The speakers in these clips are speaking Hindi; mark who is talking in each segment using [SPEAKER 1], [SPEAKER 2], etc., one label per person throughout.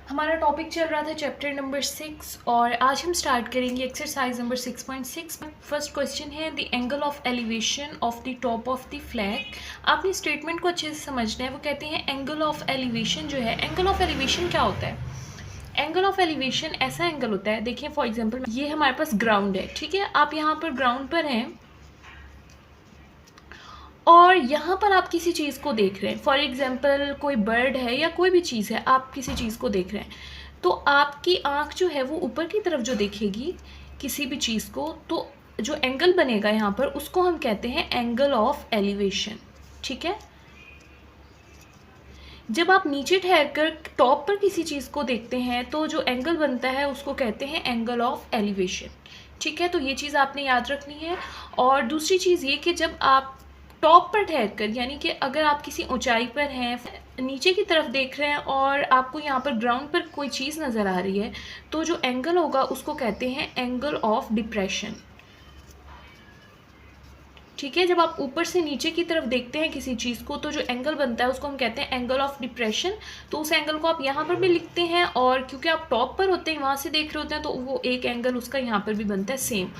[SPEAKER 1] हमारा टॉपिक चल रहा था चैप्टर नंबर 6 और आज हम स्टार्ट करेंगे एक्सरसाइज नंबर 6.6। फर्स्ट क्वेश्चन है the angle of elevation of the top of the flag. आपने स्टेटमेंट को अच्छे से समझना है। वो कहते हैं एंगल ऑफ एलिवेशन जो है, एंगल ऑफ एलिवेशन क्या होता है? एंगल ऑफ एलिवेशन ऐसा एंगल होता है, देखिए फॉर एग्जांपल ये हमारे पास ग्राउंड है, ठीक है। आप यहाँ पर ग्राउंड पर हैं और यहाँ पर आप किसी चीज़ को देख रहे हैं, फॉर एग्जांपल कोई बर्ड है या कोई भी चीज़ है, आप किसी चीज़ को देख रहे हैं, तो आपकी आँख जो है वो ऊपर की तरफ जो देखेगी किसी भी चीज़ को, तो जो एंगल बनेगा यहाँ पर उसको हम कहते हैं एंगल ऑफ एलिवेशन, ठीक है। जब आप नीचे ठहरकर टॉप पर किसी चीज़ को देखते हैं तो जो एंगल बनता है उसको कहते हैं एंगल ऑफ एलिवेशन, ठीक है। तो ये चीज़ आपने याद रखनी है। और दूसरी चीज़ ये कि जब आप टॉप पर ठहरकर, यानी कि अगर आप किसी ऊंचाई पर हैं, नीचे की तरफ देख रहे हैं और आपको यहाँ पर ग्राउंड पर कोई चीज़ नज़र आ रही है, तो जो एंगल होगा उसको कहते हैं एंगल ऑफ डिप्रेशन, ठीक है। जब आप ऊपर से नीचे की तरफ देखते हैं किसी चीज़ को तो जो एंगल बनता है उसको हम कहते हैं एंगल ऑफ डिप्रेशन। तो उस एंगल को आप यहाँ पर भी लिखते हैं और क्योंकि आप टॉप पर होते हैं, वहाँ से देख रहे होते हैं, तो वो एक एंगल उसका यहाँ पर भी बनता है सेम,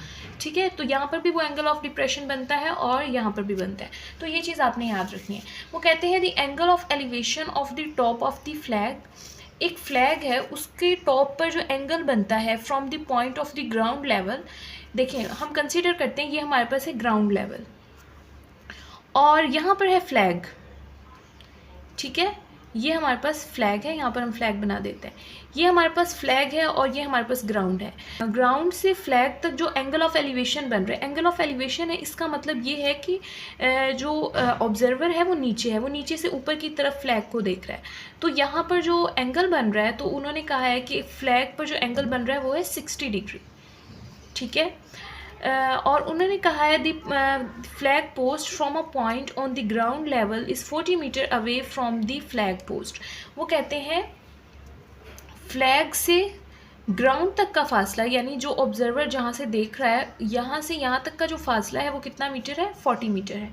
[SPEAKER 1] ठीक है। तो यहाँ पर भी वो एंगल ऑफ डिप्रेशन बनता है और यहाँ पर भी बनता है, तो ये चीज़ आपने याद रखनी है। वो कहते हैं the angle of elevation of the top of the flag. एक फ्लैग है, उसके टॉप पर जो एंगल बनता है from the point of the ground level. देखिए हम कंसीडर करते हैं ये हमारे पास है ग्राउंड लेवल और यहाँ पर है फ्लैग, ठीक है। ये हमारे पास फ्लैग है, यहाँ पर हम फ्लैग बना देते हैं। ये हमारे पास फ्लैग है और ये हमारे पास ग्राउंड है। ग्राउंड से फ्लैग तक जो एंगल ऑफ एलिवेशन बन रहा है, एंगल ऑफ एलिवेशन है, इसका मतलब ये है कि जो ऑब्जर्वर है वो नीचे है, वो नीचे से ऊपर की तरफ फ्लैग को देख रहा है। तो यहाँ पर जो एंगल बन रहा है, तो उन्होंने कहा है कि फ्लैग पर जो एंगल बन रहा है वो है 60 डिग्री, ठीक है। और उन्होंने कहा है the flag post from a point on the ground level is 40 meter away from the flag post. वो कहते हैं फ्लैग से ग्राउंड तक का फासला, यानी जो ऑब्जर्वर जहाँ से देख रहा है यहाँ से यहाँ तक का जो फासला है वो कितना मीटर है? 40 मीटर है,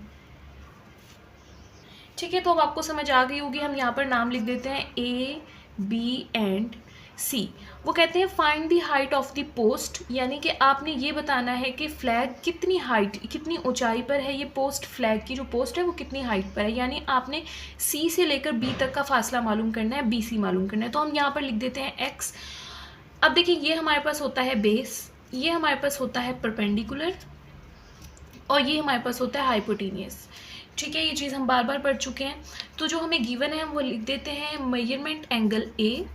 [SPEAKER 1] ठीक है। तो अब आपको समझ आ गई होगी। हम यहाँ पर नाम लिख देते हैं A, B एंड C। वो कहते हैं find the height of the post, यानी कि आपने ये बताना है कि फ्लैग कितनी हाइट, कितनी ऊंचाई पर है। ये पोस्ट, फ्लैग की जो पोस्ट है वो कितनी हाइट पर है, यानी आपने C से लेकर B तक का फासला मालूम करना है, BC मालूम करना है। तो हम यहाँ पर लिख देते हैं X। अब देखिए ये हमारे पास होता है बेस, ये हमारे पास होता है परपेंडिकुलर और ये हमारे पास होता है हाइपोटेनियस, ठीक है। ये चीज़ हम बार बार पढ़ चुके हैं। तो जो हमें गिवन है हम वो लिख देते हैं मेजरमेंट एंगल ए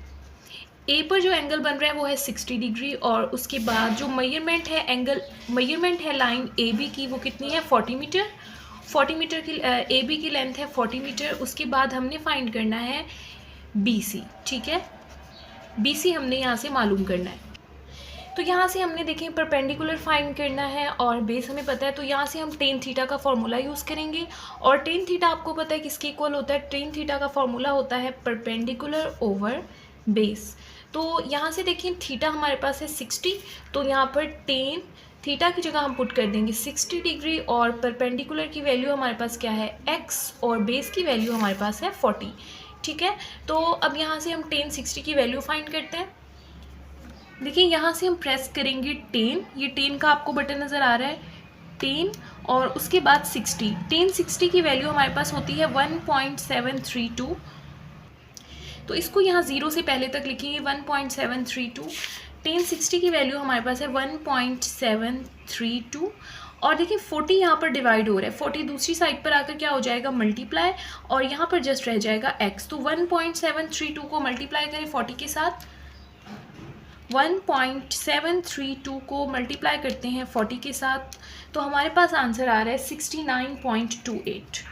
[SPEAKER 1] पर जो एंगल बन रहा है वो है 60 डिग्री और उसके बाद जो मेजरमेंट है एंगल, मेजरमेंट है लाइन ए बी की, वो कितनी है? 40 मीटर। 40 मीटर की ए बी की लेंथ है 40 मीटर। उसके बाद हमने फाइंड करना है बी सी, ठीक है। बी सी हमने यहाँ से मालूम करना है। तो यहाँ से हमने देखें परपेंडिकुलर फाइंड करना है और बेस हमें पता है, तो यहाँ से हम टेन थीटा का फॉर्मूला यूज़ करेंगे। और टेन थीटा आपको पता है किसके इक्वल होता है? टेन थीटा का फॉर्मूला होता है परपेंडिकुलर ओवर बेस। तो यहाँ से देखिए थीटा हमारे पास है 60, तो यहाँ पर टेन थीटा की जगह हम पुट कर देंगे 60 डिग्री और परपेंडिकुलर की वैल्यू हमारे पास क्या है? x और बेस की वैल्यू हमारे पास है 40, ठीक है। तो अब यहाँ से हम टेन 60 की वैल्यू फाइंड करते हैं। देखिए यहाँ से हम प्रेस करेंगे 10, ये 10 का आपको बटन नज़र आ रहा है, 10 और उसके बाद 60। 10 60 की वैल्यू हमारे पास होती है 1.732। तो इसको यहाँ ज़ीरो से पहले तक लिखेंगे 1.732। 10 60 की वैल्यू हमारे पास है 1.732 और देखिए 40 यहाँ पर डिवाइड हो रहा है, 40 दूसरी साइड पर आकर क्या हो जाएगा? मल्टीप्लाई, और यहाँ पर जस्ट रह जाएगा x। तो 1.732 को मल्टीप्लाई करें 40 के साथ, 1.732 को मल्टीप्लाई करते हैं 40 के साथ, तो हमारे पास आंसर आ रहा है 69.28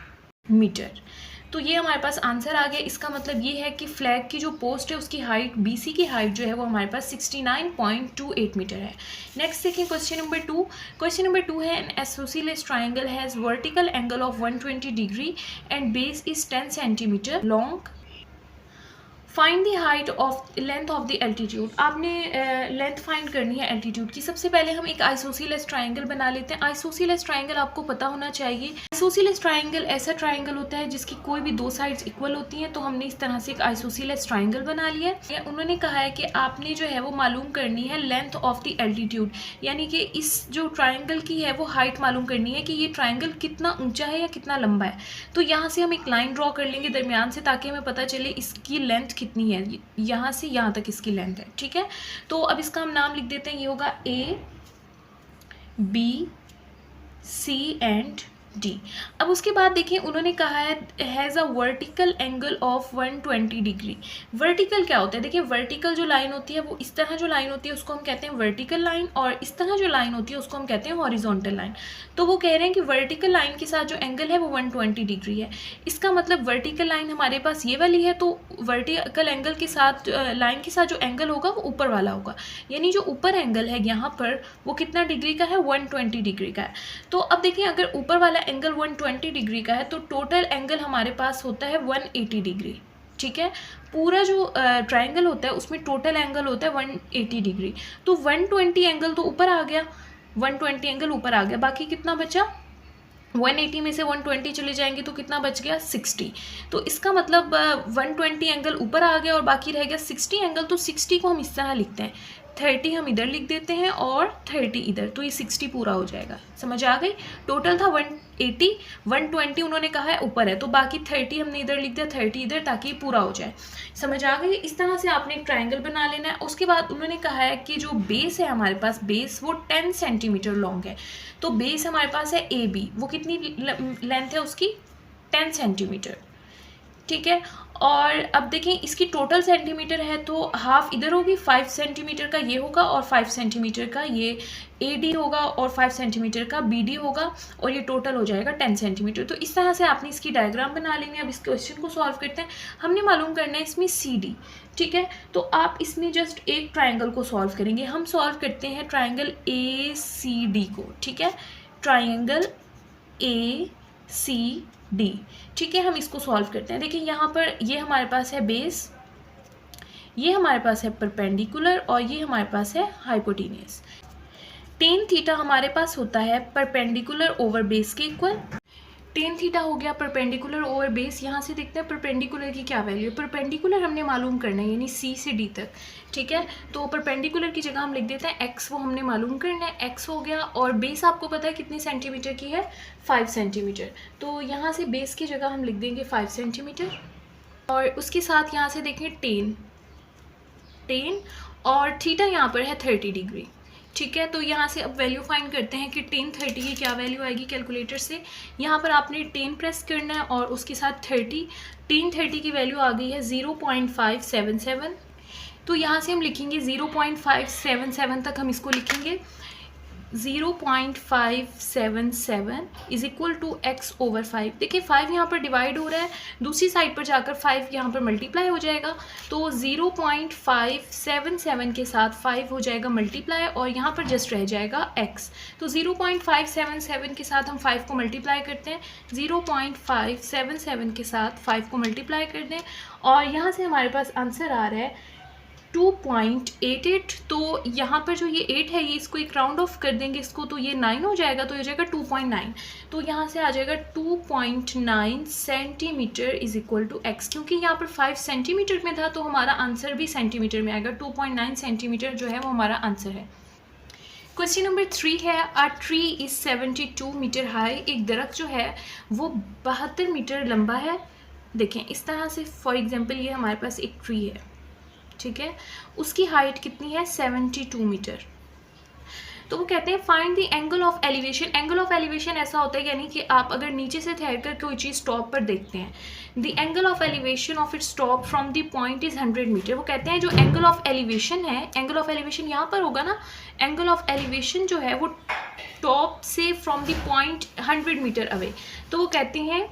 [SPEAKER 1] मीटर। तो ये हमारे पास आंसर आ गया। इसका मतलब ये है कि फ्लैग की जो पोस्ट है उसकी हाइट, BC की हाइट जो है वो हमारे पास 69.28 मीटर है। नेक्स्ट देखिए क्वेश्चन नंबर 2। क्वेश्चन नंबर 2 है N isosceles triangle has vertical angle of 120 degree and base is 10 centimetre long find the height of length of the altitude, आपने लेंथ फाइंड करनी है एल्टीट्यूड की। सबसे पहले हम एक आइसोसीलेस ट्राइंगल बना लेते हैं। आइसोसीलेस ट्राइंगल आपको पता होना चाहिए, आइसोसीलेस ट्राइंगल ऐसा ट्राइंगल होता है जिसकी कोई भी दो साइड्स इक्वल होती हैं। तो हमने इस तरह से एक आइसोसीलेस ट्राइंगल बना लिया है। उन्होंने कहा है कि आपने जो है वो मालूम करनी है लेंथ ऑफ द एल्टीट्यूड, यानी कि इस जो ट्राइंगल की है वो हाइट मालूम करनी है कि ये ट्राइंगल कितना ऊंचा है या कितना लंबा है। तो यहाँ से हम एक लाइन ड्रॉ कर लेंगे दरमियान से, ताकि हमें पता चले इसकी लेंथ कितनी है, यहाँ से यहाँ तक इसकी लेंथ है। ठीक है, तो अब इसका हम नाम लिख देते हैं, ये होगा A B C and D। अब उसके बाद देखिए उन्होंने कहा है has a vertical angle of 120 degree. Vertical क्या होता है, देखिए वर्टिकल जो लाइन होती है वो इस तरह जो लाइन होती है उसको हम कहते हैं वर्टिकल लाइन, और इस तरह जो लाइन होती है उसको हम कहते हैं हॉरिजॉन्टल लाइन। तो वो कह रहे हैं कि वर्टिकल लाइन के साथ जो एंगल है वो 120 डिग्री है। इसका मतलब वर्टिकल लाइन हमारे पास ये वाली है, तो वर्टिकल एंगल के साथ लाइन के साथ जो एंगल होगा वो ऊपर वाला होगा, यानी जो ऊपर एंगल है यहाँ पर वो कितना डिग्री का है, 120 डिग्री का है। तो अब देखिए अगर ऊपर वाला एंगल 120 डिग्री का है तो टोटल एंगल हमारे पास होता है 180 डिग्री। ठीक है, पूरा जो ट्राइंगल होता है उसमें टोटल एंगल होता है 180 डिग्री। तो 120 एंगल तो ऊपर आ गया, 120 एंगल ऊपर आ गया, बाकी कितना बचा, 180 में से 120 चले जाएंगे तो कितना बच गया, 60। तो इसका मतलब 120 एंगल ऊपर आ गया और बाकी रह गया 60 एंगल। तो 60 को हम इस तरह लिखते हैं, 30 हम इधर लिख देते हैं और 30 इधर, तो ये 60 पूरा हो जाएगा। समझ आ गई, टोटल था 180, 120 उन्होंने कहा है ऊपर है, तो बाकी 30 हमने इधर लिख दिया, 30 इधर, ताकि पूरा हो जाए। समझ आ गई, इस तरह से आपने एक ट्राइंगल बना लेना है। उसके बाद उन्होंने कहा है कि जो बेस है हमारे पास, बेस वो 10 सेंटीमीटर लॉन्ग है। तो बेस हमारे पास है AB, वो कितनी लेंथ है उसकी, 10 सेंटीमीटर। ठीक है, और अब देखें इसकी टोटल सेंटीमीटर है तो हाफ इधर होगी, 5 सेंटीमीटर का ये होगा और 5 सेंटीमीटर का ये AD होगा और 5 सेंटीमीटर का BD होगा, और ये टोटल हो जाएगा 10 सेंटीमीटर। तो इस तरह से आपने इसकी डायग्राम बना लेंगे। अब इस क्वेश्चन को सॉल्व करते हैं। हमने मालूम करना है इसमें CD। ठीक है, तो आप इसमें जस्ट एक ट्राइंगल को सॉल्व करेंगे। हम सॉल्व करते हैं ट्राइंगल ACD को। ठीक है, ट्राइंगल ACD। ठीक है, हम इसको सॉल्व करते हैं। देखिए यहाँ पर ये हमारे पास है बेस, ये हमारे पास है परपेंडिकुलर, और ये हमारे पास है हाइपोटेन्यूस। टेन थीटा हमारे पास होता है परपेंडिकुलर ओवर बेस के इक्वल। टेन थीटा हो गया परपेंडिकुलर ओवर बेस। यहाँ से देखते हैं परपेंडिकुलर की क्या वैल्यू है। परपेंडिकुलर हमने मालूम करना है, यानी C से D तक। ठीक है, तो परपेंडिकुलर की जगह हम लिख देते हैं x, वो हमने मालूम करना है, x हो गया। और बेस आपको पता है कितने सेंटीमीटर की है, 5 सेंटीमीटर। तो यहाँ से बेस की जगह हम लिख देंगे 5 सेंटीमीटर, और उसके साथ यहाँ से देखें 10, और थीटा यहाँ पर है 30 डिग्री। ठीक है, तो यहाँ से अब वैल्यू फाइंड करते हैं कि 10 30 की क्या वैल्यू आएगी कैलकुलेटर से। यहाँ पर आपने 10 प्रेस करना है और उसके साथ 30। 10 30 की वैल्यू आ गई है 0.577। तो यहाँ से हम लिखेंगे 0.577 तक हम इसको लिखेंगे। 0.577 is equal to x over 5। देखिए 5 यहाँ पर डिवाइड हो रहा है, दूसरी साइड पर जाकर 5 यहाँ पर मल्टीप्लाई हो जाएगा। तो 0.577 के साथ 5 हो जाएगा मल्टीप्लाई, और यहाँ पर जस्ट रह जाएगा x। तो 0.577 के साथ हम 5 को मल्टीप्लाई करते हैं, 0.577 के साथ 5 को मल्टीप्लाई कर दें, और यहाँ से हमारे पास आंसर आ रहा है 2.88। तो यहाँ पर जो ये 8 है ये इसको एक राउंड ऑफ कर देंगे इसको, तो ये 9 हो जाएगा, तो ये हो जाएगा 2.9। तो यहाँ से आ जाएगा 2.9 centimeter is equal to x। क्योंकि यहाँ पर 5 सेंटीमीटर में था तो हमारा आंसर भी सेंटीमीटर में आएगा। 2.9 सेंटीमीटर जो है वो हमारा आंसर है। क्वेश्चन नंबर 3 है, a tree is 72 meter high. एक दरख्त जो है वो 72 मीटर लंबा है। देखें इस तरह से, फॉर एग्जाम्पल ये हमारे पास एक ट्री है, ठीक है, उसकी हाइट कितनी है, 72 मीटर। तो वो कहते हैं find the angle of elevation. Angle of elevation ऐसा होता है यानी कि आप अगर नीचे से ठहर कर कोई चीज़ टॉप पर देखते हैं, the angle of elevation of its top from the point is 100 metre. वो कहते हैं जो एंगल ऑफ एलिवेशन है, एंगल ऑफ एलिवेशन यहाँ पर होगा ना, एंगल ऑफ एलिवेशन जो है वो टॉप से from the point 100 metre away. तो वो कहते हैं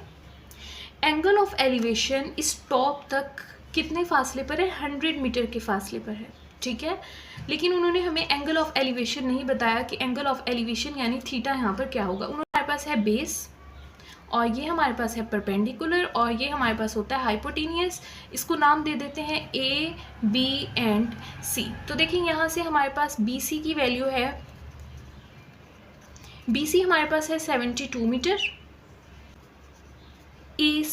[SPEAKER 1] एंगल ऑफ एलिवेशन इस टॉप तक कितने फासले पर है, 100 मीटर के फासले पर है। ठीक है, लेकिन उन्होंने हमें एंगल ऑफ एलिवेशन नहीं बताया कि एंगल ऑफ एलिवेशन यानी थीटा यहाँ पर क्या होगा। उन्होंने हमारे पास है बेस और ये हमारे पास है परपेंडिकुलर, और ये हमारे पास होता है हाइपोटेनियस। इसको नाम दे देते हैं ए, बी एंड सी। तो देखिए यहाँ से हमारे पास बी सी की वैल्यू है, बी सी हमारे पास है 72 मीटर। ए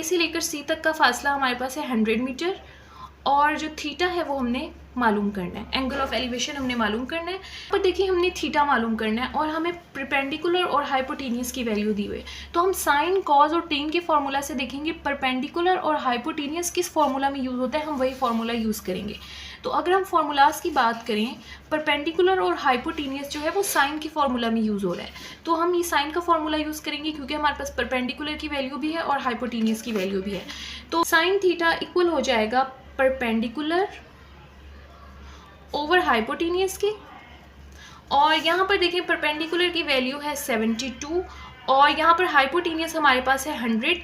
[SPEAKER 1] से लेकर सी तक का फासला हमारे पास है 100 मीटर, और जो थीटा है वो हमने मालूम करना है, एंगल ऑफ एलिवेशन हमने मालूम करना है। पर देखिए हमने थीटा मालूम करना है और हमें परपेंडिकुलर और हाइपोटेनियस की वैल्यू दी हुई है, तो हम साइन, कॉज और टेन के फॉर्मूला से देखेंगे परपेंडिकुलर और हाइपोटेनियस किस फॉर्मूला में यूज़ होता है, हम वही फॉर्मूला यूज़ करेंगे। तो अगर हम फॉर्मूलाज की बात करें, परपेंडिकुलर और हाइपोटेनियस जो है वो साइन के फॉर्मूला में यूज़ हो रहा है, तो हम ये साइन का फॉर्मूला यूज़ करेंगे क्योंकि हमारे पास परपेंडिकुलर की वैल्यू भी है और हाइपोटेनियस की वैल्यू भी है। तो साइन थीटा इक्वल हो जाएगा परपेंडिकुलर ओवर हाइपोटेनियस की, और यहाँ पर देखिए परपेंडिकुलर की वैल्यू है 72 और यहाँ पर हाइपोटेनियस हमारे पास है 100।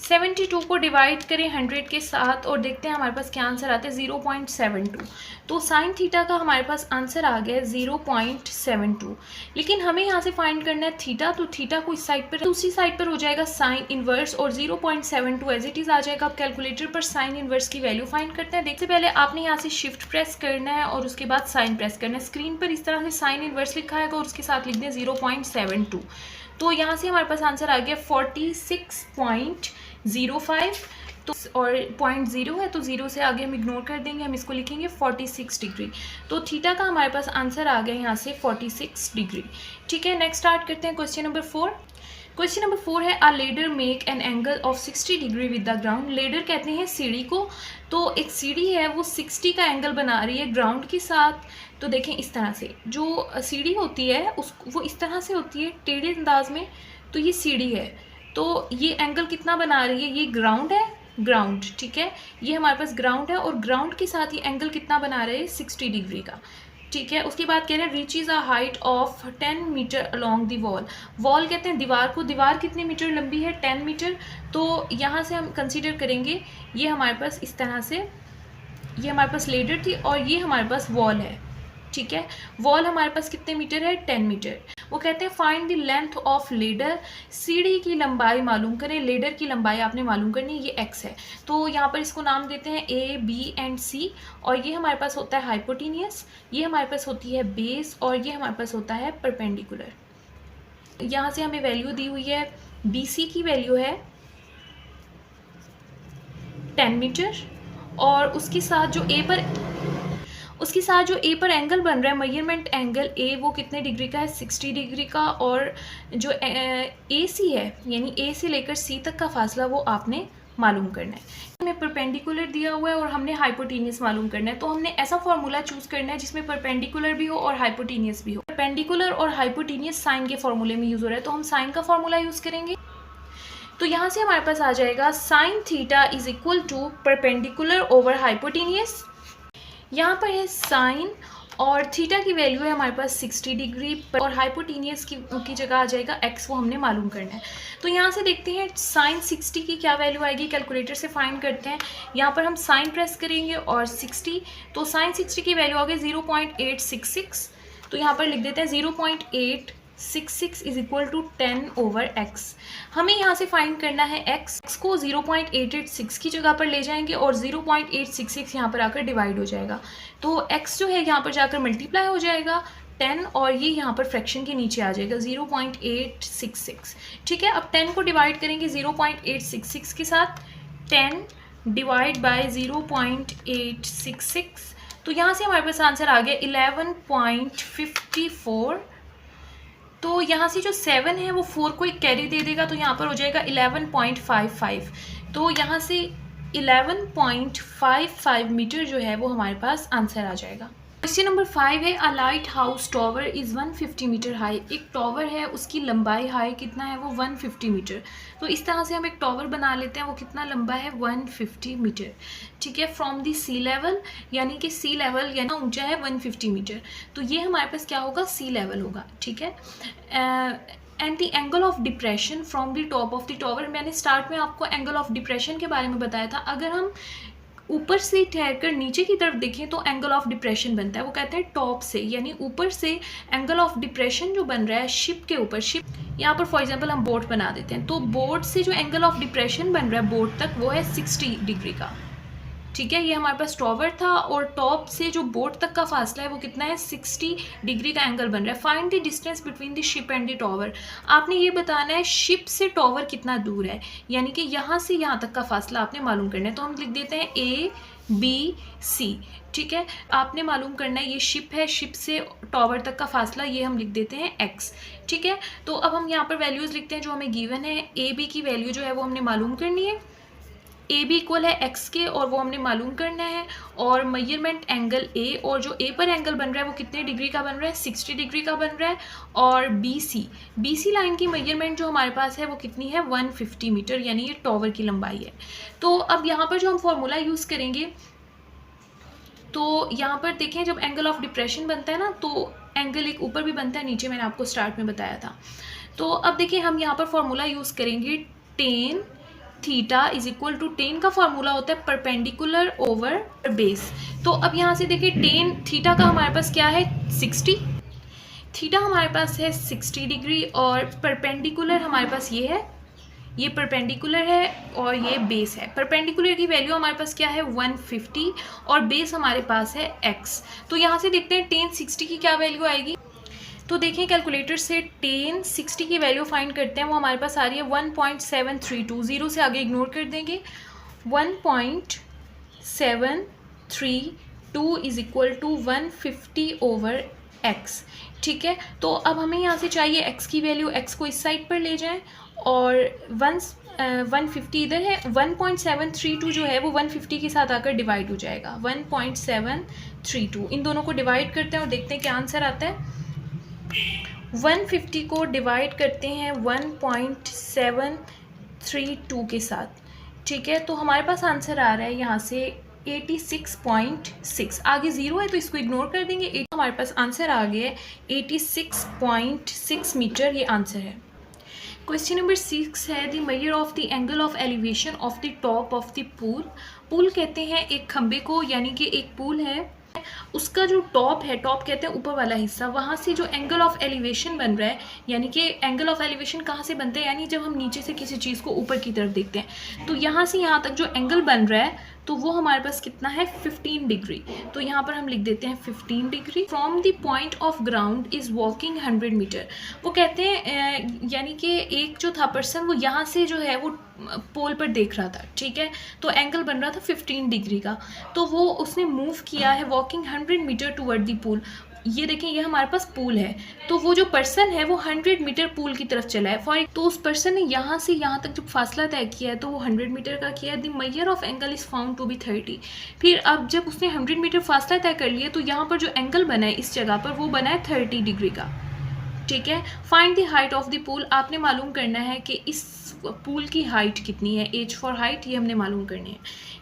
[SPEAKER 1] 72 को डिवाइड करें 100 के साथ और देखते हैं हमारे पास क्या आंसर आता है, 0.72। तो साइन थीटा का हमारे पास आंसर आ गया 0.72। लेकिन हमें यहाँ से फाइंड करना है थीटा, तो थीटा को इस साइड पर, दूसरी साइड पर हो जाएगा साइन इनवर्स और 0.72 एज इट इज़ आ जाएगा। अब कैलकुलेटर पर साइन इनवर्स की वैल्यू फाइंड करते हैं। देखते पहले आपने यहाँ से शिफ्ट प्रेस करना है और उसके बाद साइन प्रेस करना है। स्क्रीन पर इस तरह से साइन इनवर्स लिखा है और उसके साथ लिख दें 0.72। तो यहाँ से हमारे पास आंसर आ गया 46.05। तो और 0.0 है तो 0 से आगे हम इग्नोर कर देंगे, हम इसको लिखेंगे 46 डिग्री। तो थीटा का हमारे पास आंसर आ गया यहाँ से 46 डिग्री। ठीक है, नेक्स्ट स्टार्ट करते हैं क्वेश्चन नंबर 4। क्वेश्चन नंबर 4 है अ ladder make an angle of 60 degree with the ground. Ladder कहते हैं सीढ़ी को, तो एक सीढ़ी है वो 60 का एंगल बना रही है ग्राउंड के साथ। तो देखें इस तरह से जो सीढ़ी होती है वो इस तरह से होती है टेढ़े अंदाज में, तो ये सीढ़ी है, तो ये एंगल कितना बना रही है, ये ग्राउंड है, ग्राउंड, ठीक है, ये हमारे पास ग्राउंड है और ग्राउंड के साथ ये एंगल कितना बना रहे हैं 60 डिग्री का। ठीक है, उसके बाद कह रहे हैं reaches a height of 10 metre along the wall. Wall कहते हैं दीवार को, दीवार कितने मीटर लंबी है 10 मीटर। तो यहाँ से हम कंसीडर करेंगे ये हमारे पास इस तरह से, ये हमारे पास लेडर थी और ये हमारे पास वॉल है। ठीक है, वॉल हमारे पास कितने मीटर है 10 मीटर। वो कहते हैं find the length of ladder, सीढ़ी की लंबाई मालूम करें। लेडर की लंबाई आपने मालूम करनी है, ये x है, तो यहाँ पर इसको नाम देते हैं a, b एंड c। और ये हमारे पास होता है हाइपोटेनियस, ये हमारे पास होती है बेस और ये हमारे पास होता है परपेंडिकुलर। यहाँ से हमें वैल्यू दी हुई है, bc की वैल्यू है 10 मीटर और उसके साथ जो a पर एंगल बन रहा है, मेजरमेंट एंगल A वो कितने डिग्री का है 60 डिग्री का, और जो AC है यानी A से लेकर C तक का फासला वो आपने मालूम करना है। हमें परपेंडिकुलर दिया हुआ है और हमने हाइपोटेनियस मालूम करना है, तो हमने ऐसा फॉर्मूला चूज़ करना है जिसमें परपेंडिकुलर भी हो और हाइपोटेनियस भी हो। परपेंडिकुलर और हाइपोटेनियस साइन के फॉर्मूले में यूज़ हो रहा है, तो हम साइन का फॉर्मूला यूज़ करेंगे। तो यहाँ से हमारे पास आ जाएगा sine theta is equal to perpendicular over hypotenuse. यहाँ पर है साइन और थीटा की वैल्यू है हमारे पास 60 डिग्री और हाइपोटेनियस की जगह आ जाएगा x, वो हमने मालूम करना है। तो यहाँ से देखते हैं साइन 60 की क्या वैल्यू आएगी, कैलकुलेटर से फाइंड करते हैं। यहाँ पर हम साइन प्रेस करेंगे और 60, तो साइन 60 की वैल्यू आ गई 0.866। तो यहाँ पर लिख देते हैं 0.866 is equal to 10 over x। हमें यहाँ से फाइंड करना है x को 0.886 की जगह पर ले जाएंगे और 0.866 यहाँ पर आकर डिवाइड हो जाएगा, तो x जो है यहाँ पर जाकर मल्टीप्लाई हो जाएगा 10 और ये यहाँ पर फ्रैक्शन के नीचे आ जाएगा 0.866। ठीक है, अब 10 को डिवाइड करेंगे 0.866 के साथ, 10 डिवाइड बाय 0.866, तो यहाँ से हमारे पास आंसर आ गया 11.54। तो यहाँ से जो 7 है वो 4 को एक कैरी दे देगा, तो यहाँ पर हो जाएगा 11.55। तो यहाँ से 11.55 मीटर जो है वो हमारे पास आंसर आ जाएगा। क्वेश्चन नंबर 5 है a lighthouse tower is 150 metre high. एक टॉवर है उसकी लंबाई हाई कितना है, वो 150 मीटर। तो इस तरह से हम एक टॉवर बना लेते हैं, वो कितना लंबा है 150 मीटर। ठीक है, फ्रॉम दी सी लेवल, यानी कि सी लेवल यानी ऊंचा है 150 मीटर, तो ये हमारे पास क्या होगा सी लेवल होगा। ठीक है, and the angle of depression from the top of the tower. मैंने स्टार्ट में आपको एंगल ऑफ डिप्रेशन के बारे में बताया था। अगर हम ऊपर से ठहरकर नीचे की तरफ देखें तो एंगल ऑफ डिप्रेशन बनता है, वो कहते हैं टॉप से, यानी ऊपर से एंगल ऑफ डिप्रेशन जो बन रहा है शिप के ऊपर, शिप यहाँ पर फॉर एग्जांपल हम बोट बना देते हैं, तो बोट से जो एंगल ऑफ डिप्रेशन बन रहा है बोट तक वो है 60 डिग्री का, ठीक है। ये हमारे पास टॉवर था और टॉप से जो बोट तक का फासला है वो कितना है, 60 डिग्री का एंगल बन रहा है। Find the distance between the ship and the tower, आपने ये बताना है शिप से टॉवर कितना दूर है, यानी कि यहाँ से यहाँ तक का फासला आपने मालूम करना है। तो हम लिख देते हैं ABC, ठीक है। आपने मालूम करना है ये शिप है, शिप से टॉवर तक का फासला ये हम लिख देते हैं x, ठीक है। तो अब हम यहाँ पर वैल्यूज़ लिखते हैं जो हमें गिवन है। AB की वैल्यू जो है वो हमने मालूम करनी है, AB इक्वल है x के, और वो हमने मालूम करना है। और मेजरमेंट एंगल A, और जो A पर एंगल बन रहा है वो कितने डिग्री का बन रहा है, 60 डिग्री का बन रहा है। और BC लाइन की मेजरमेंट जो हमारे पास है वो कितनी है, 150 मीटर, यानी ये टॉवर की लंबाई है। तो अब यहाँ पर जो हम फॉर्मूला यूज़ करेंगे, तो यहाँ पर देखें जब एंगल ऑफ डिप्रेशन बनता है ना, तो एंगल एक ऊपर भी बनता है, नीचे मैंने आपको स्टार्ट में बताया था। तो अब देखिए हम यहाँ पर फॉर्मूला यूज़ करेंगे, tan theta is equal to, tan का फॉर्मूला होता है परपेंडिकुलर ओवर बेस। तो अब यहाँ से देखिए टेन थीटा का हमारे पास क्या है, 60, थीटा हमारे पास है 60 डिग्री, और परपेंडिकुलर हमारे पास ये है, ये परपेंडिकुलर है और ये बेस है। परपेंडिकुलर की वैल्यू हमारे पास क्या है, 150, और बेस हमारे पास है x। तो यहाँ से देखते हैं टेन 60 की क्या वैल्यू आएगी। तो देखिए कैलकुलेटर से टेन 60 की वैल्यू फाइंड करते हैं, वो हमारे पास आ रही है 1.732, जीरो से आगे इग्नोर कर देंगे। 1.732 is equal to 150 over x, ठीक है। तो अब हमें यहाँ से चाहिए x की वैल्यू, x को इस साइड पर ले जाएं, और 150 इधर है, 1.732 जो है वो 150 के साथ आकर डिवाइड हो जाएगा, 1.732। इन दोनों को डिवाइड करते हैं और देखते हैं क्या आंसर आता है। 150 को डिवाइड करते हैं 1.732 के साथ, ठीक है। तो हमारे पास आंसर आ रहा है यहाँ से 86.6, आगे ज़ीरो है तो इसको इग्नोर कर देंगे। हमारे पास आंसर आ गया है 86.6 मीटर, ये आंसर है। क्वेश्चन नंबर 6 है, the measure of the angle of elevation of the top of the pool. Pool कहते हैं एक खंबे को, यानी कि एक पूल है, उसका जो टॉप है, टॉप कहते हैं ऊपर वाला हिस्सा, वहाँ से जो एंगल ऑफ एलिवेशन बन रहा है, यानी कि एंगल ऑफ एलिवेशन कहाँ से बनता है, यानी जब हम नीचे से किसी चीज़ को ऊपर की तरफ देखते हैं, तो यहाँ से यहाँ तक जो एंगल बन रहा है तो वो हमारे पास कितना है, 15 डिग्री। तो यहाँ पर हम लिख देते हैं 15 degree. From the point of ground is walking 100 metre. वो कहते हैं यानी कि एक जो था पर्सन वो यहाँ से जो है वो पोल पर देख रहा था, ठीक है, तो एंगल बन रहा था 15 डिग्री का, तो वो उसने मूव किया है walking 100 metre toward the pool. ये देखें ये हमारे पास पूल है, तो वो जो पर्सन है वो 100 मीटर पूल की तरफ चला है। तो उस पर्सन ने यहाँ से यहाँ तक जो फासला तय किया है तो वो 100 मीटर का किया है। The measure of angle is found to be 30। फिर अब जब उसने 100 मीटर फासला तय कर लिया तो यहाँ पर जो एंगल बना है इस जगह पर वो बना है 30 डिग्री का, ठीक है। Find the height of the pool, आपने मालूम करना है कि इस पूल की हाइट कितनी है, एज फॉर हाइट, ये हमने मालूम करनी है,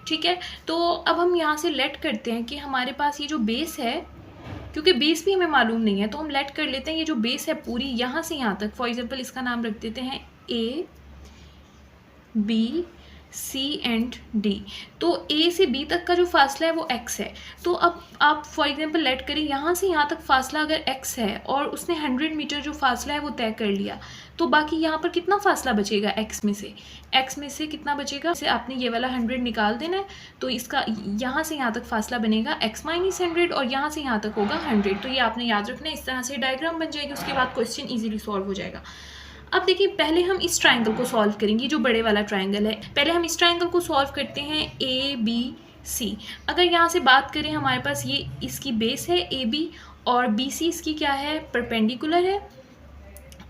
[SPEAKER 1] ठीक है। तो अब हम यहाँ से लेट करते हैं कि हमारे पास ये जो बेस है, क्योंकि बेस भी हमें मालूम नहीं है तो हम लेट कर लेते हैं ये जो बेस है पूरी यहाँ से यहाँ तक, फॉर एग्जांपल इसका नाम रख देते हैं A, B, C and D। तो A से B तक का जो फासला है वो x है। तो अब आप फॉर एग्जांपल लेट करें यहाँ से यहाँ तक फासला अगर x है और उसने 100 मीटर जो फासला है वो तय कर लिया, तो बाकी यहाँ पर कितना फासला बचेगा x में से कितना बचेगा, से आपने ये वाला 100 निकाल देना है, तो इसका यहाँ से यहाँ तक फासला बनेगा x माइनस 100 और यहाँ से यहाँ तक होगा 100। तो ये आपने याद रखना है, इस तरह से डायग्राम बन जाएगी, उसके बाद क्वेश्चन ईजिली सॉल्व हो जाएगा। अब देखिए पहले हम इस ट्रायंगल को सॉल्व करेंगे, जो बड़े वाला ट्रायंगल है, पहले हम इस ट्रायंगल को सॉल्व करते हैं ABC। अगर यहाँ से बात करें हमारे पास ये इसकी बेस है AB और BC इसकी क्या है, परपेंडिकुलर है,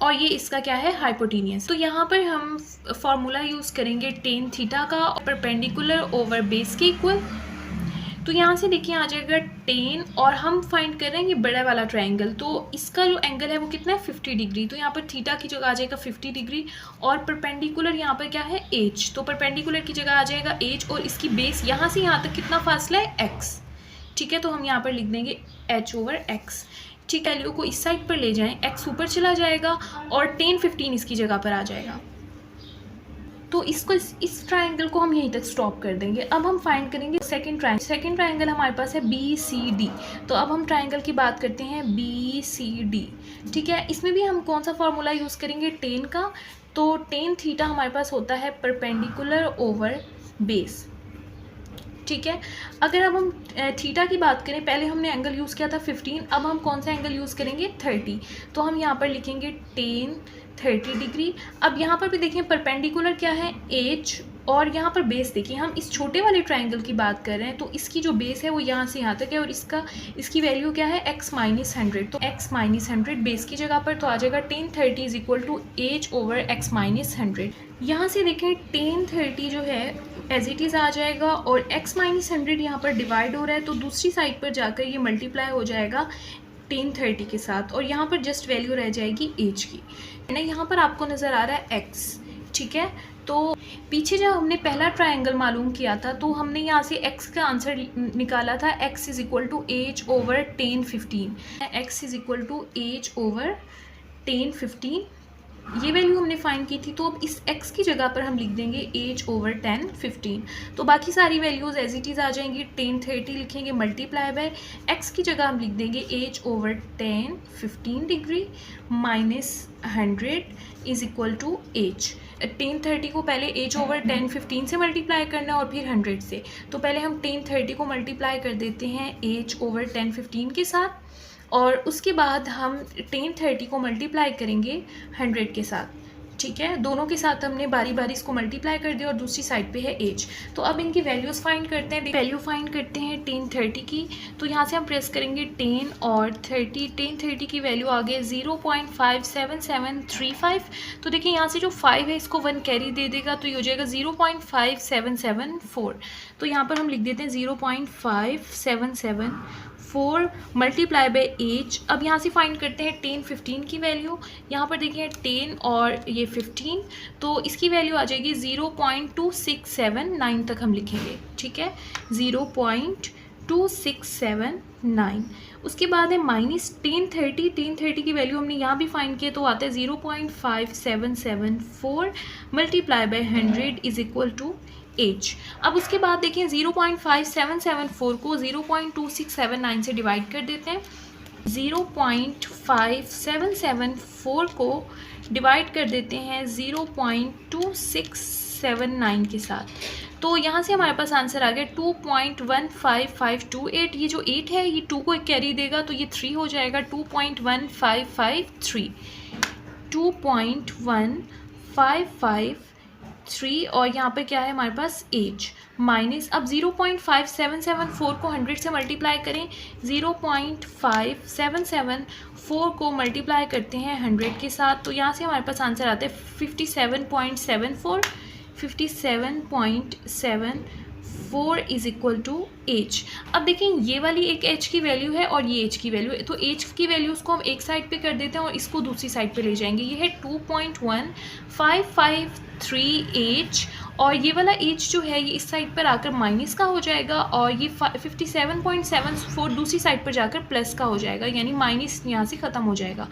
[SPEAKER 1] और ये इसका क्या है, हाइपोटेनियस। तो यहाँ पर हम फॉर्मूला यूज़ करेंगे टेन थीटा का, परपेंडिकुलर ओवर बेस के इक्वल। तो यहाँ से देखिए आ जाएगा 10, और हम फाइंड कर रहे हैं ये बड़ा वाला ट्रायंगल, तो इसका जो एंगल है वो कितना है, 50 डिग्री। तो यहाँ पर थीटा की जगह आ जाएगा 50 डिग्री, और परपेंडिकुलर यहाँ पर क्या है, h। तो परपेंडिकुलर की जगह आ जाएगा h, और इसकी बेस यहाँ से यहाँ तक कितना फासला है, x, ठीक है। तो हम यहाँ पर लिख देंगे h ओवर x, ठीक है। वैल्यू को इस साइड पर ले जाएं, x ऊपर चला जाएगा और 10 15 इसकी जगह पर आ जाएगा। तो इसको इस ट्राइंगल को हम यहीं तक स्टॉप कर देंगे। अब हम फाइंड करेंगे सेकंड ट्राइंगल हमारे पास है BCD। तो अब हम ट्राइंगल की बात करते हैं BCD, ठीक है। इसमें भी हम कौन सा फॉर्मूला यूज़ करेंगे, टेन का। तो टेन थीटा हमारे पास होता है परपेंडिकुलर ओवर बेस, ठीक है। अगर अब हम थीटा की बात करें, पहले हमने एंगल यूज़ किया था 15, अब हम कौन सा एंगल यूज़ करेंगे 30। तो हम यहाँ पर लिखेंगे टेन 30 डिग्री। अब यहाँ पर भी देखें परपेंडिकुलर क्या है H, और यहाँ पर बेस देखिए, हम इस छोटे वाले ट्राइंगल की बात कर रहे हैं, तो इसकी जो बेस है वो यहाँ से यहाँ तक है, और इसकी वैल्यू क्या है x - 100। तो x - 100 बेस की जगह पर तो आ जाएगा tan 30 is equal to H over x - 100। यहाँ से देखें टेन 30 जो है एज इट इज़ आ जाएगा, और x - 100 यहाँ पर डिवाइड हो रहा है, तो दूसरी साइड पर जाकर ये मल्टीप्लाई हो जाएगा टेन 30 के साथ, और यहाँ पर जस्ट वैल्यू रह जाएगी h की, है ना। यहाँ पर आपको नज़र आ रहा है x, ठीक है। तो पीछे जब हमने पहला ट्राइंगल मालूम किया था तो हमने यहाँ से x का आंसर निकाला था, x is equal to h over tan 15, x is equal to h over tan 15, ये वैल्यू हमने फाइंड की थी। तो अब इस x की जगह पर हम लिख देंगे h ओवर 10 15, तो बाकी सारी वैल्यूज़ एज इट इज़ आ जाएंगी। टेन 30 लिखेंगे मल्टीप्लाई बाय x की जगह हम लिख देंगे h over 10 15 degree minus 100 is equal to h। Tan 30 को पहले h ओवर 10 15 से मल्टीप्लाई करना है और फिर 100 से, तो पहले हम टेन 30 को मल्टीप्लाई कर देते हैं h ओवर 10 15 के साथ, और उसके बाद हम टेन 30 को मल्टीप्लाई करेंगे 100 के साथ, ठीक है। दोनों के साथ हमने बारी बारी इसको मल्टीप्लाई कर दिया, और दूसरी साइड पे है h। तो अब इनकी वैल्यूज़ फाइंड करते हैं। वैल्यू फाइंड करते हैं टेन 30 की, तो यहाँ से हम प्रेस करेंगे 10 और 30। टेन 30 की वैल्यू आ गई 0.57735। तो देखिए यहाँ से जो 5 है इसको 1 कैरी दे देगा, तो ये हो जाएगा 0.5774। तो यहाँ पर हम लिख देते हैं 0.577 मल्टीप्लाई बाय h। अब यहाँ से फाइंड करते हैं टेन 15 की वैल्यू। यहाँ पर देखिए 10 और ये 15, तो इसकी वैल्यू आ जाएगी 0.2679 तक हम लिखेंगे, ठीक है, 0.2679। उसके बाद है माइनस टेन 30 की वैल्यू हमने यहाँ भी फाइंड किया, तो आता है 0.5774 multiply by 100 is equal to h। अब उसके बाद देखिए 0.5774 को 0.2679 से डिवाइड कर देते हैं। 0.5774 को डिवाइड कर देते हैं 0.2679 के साथ, तो यहाँ से हमारे पास आंसर आ गया 2.15528। ये जो 8 है ये 2 को एक कैरी देगा, तो ये 3 हो जाएगा 2.1553, 2.1553। और यहाँ पे क्या है हमारे पास h माइनस, अब 0.5774 को 100 से मल्टीप्लाई करें, 0.5774 को मल्टीप्लाई करते हैं 100 के साथ, तो यहाँ से हमारे पास आंसर आता है 57.74 इज इक्वल टू h। अब देखें ये वाली एक h की वैल्यू है और ये h की वैल्यू है, तो h की वैल्यूज़ को हम एक साइड पे कर देते हैं और इसको दूसरी साइड पे ले जाएंगे। ये है 2.1553h, और ये वाला h जो है ये इस साइड पर आकर माइनस का हो जाएगा, और ये 57.74 दूसरी साइड पर जाकर प्लस का हो जाएगा, यानी माइनस यहाँ से ख़त्म हो जाएगा।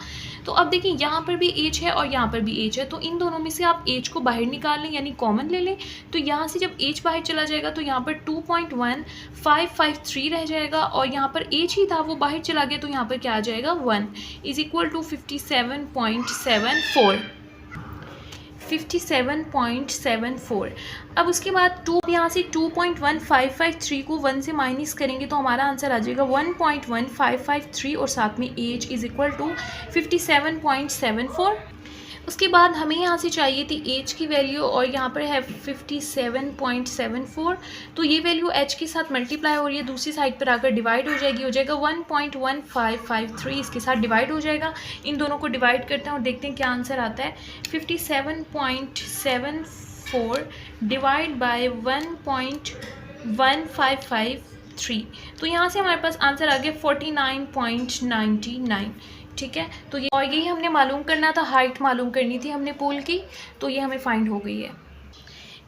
[SPEAKER 1] तो अब देखिए यहाँ पर भी h है और यहाँ पर भी h है, तो इन दोनों में से आप h को बाहर निकाल लें, यानी कॉमन ले लें। तो यहाँ से जब h बाहर चला जाएगा तो यहाँ पर 2.1553 रह जाएगा, और यहाँ पर h ही था वो बाहर चला गया, तो यहाँ पर क्या आ जाएगा 1 इज इक्वल टू 57.74। अब उसके बाद यहाँ से 2.1553 को 1 से माइनस करेंगे तो हमारा आंसर आ जाएगा 1.1553 और साथ में h इज इक्वल टू 57.74। उसके बाद हमें यहाँ से चाहिए थी h की वैल्यू, और यहाँ पर है 57.74, तो ये वैल्यू h के साथ मल्टीप्लाई हो रही है, दूसरी साइड पर आकर डिवाइड हो जाएगी, हो जाएगा 1.1553 इसके साथ डिवाइड हो जाएगा। इन दोनों को डिवाइड करते हैं और देखते हैं क्या आंसर आता है। 57.74 डिवाइड बाय 1.1553, तो यहाँ से हमारे पास आंसर आ गया 49.99, ठीक है। तो ये और यही हमने मालूम करना था, हाइट मालूम करनी थी हमने पोल की, तो ये हमें फाइंड हो गई है।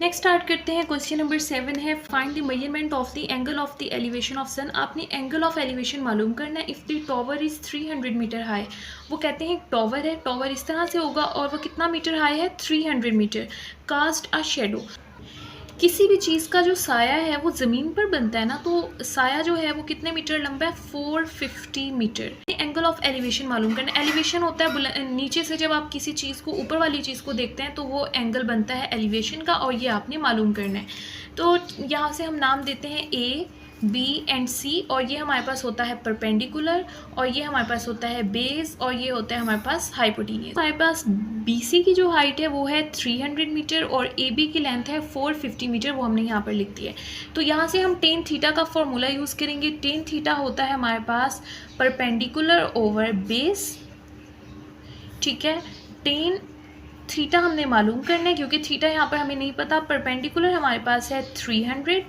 [SPEAKER 1] नेक्स्ट स्टार्ट करते हैं। क्वेश्चन नंबर 7 है find the measurement of the angle of the elevation of sun. आपने एंगल ऑफ एलिवेशन मालूम करना है। If the tower is 300 metre high, वो कहते हैं टॉवर है, टॉवर इस तरह से होगा और वो कितना मीटर हाई है, 300 मीटर। कास्ट अ शेडो, किसी भी चीज़ का जो साया है वो ज़मीन पर बनता है ना, तो साया जो है वो कितने मीटर लंबा है, 450 मीटर। एंगल ऑफ एलिवेशन मालूम करना। एलिवेशन होता है नीचे से जब आप किसी चीज़ को, ऊपर वाली चीज़ को देखते हैं तो वो एंगल बनता है एलिवेशन का, और ये आपने मालूम करना है। तो यहाँ से हम नाम देते हैं ए, बी एंड सी, और ये हमारे पास होता है परपेंडिकुलर, और ये हमारे पास होता है बेस, और ये होता है हमारे पास हाइपोटेन्यूस। हमारे पास बी सी की जो हाइट है वो है 300 मीटर और ए बी की लेंथ है 450 मीटर, वो हमने यहाँ पर लिख दिया है। तो यहाँ से हम टेन थीटा का फॉर्मूला यूज़ करेंगे। टेन थीटा होता है हमारे पास परपेंडिकुलर ओवर बेस, ठीक है। टेन थीटा हमने मालूम करना है क्योंकि थीटा यहाँ पर हमें नहीं पता। परपेंडिकुलर हमारे पास है 300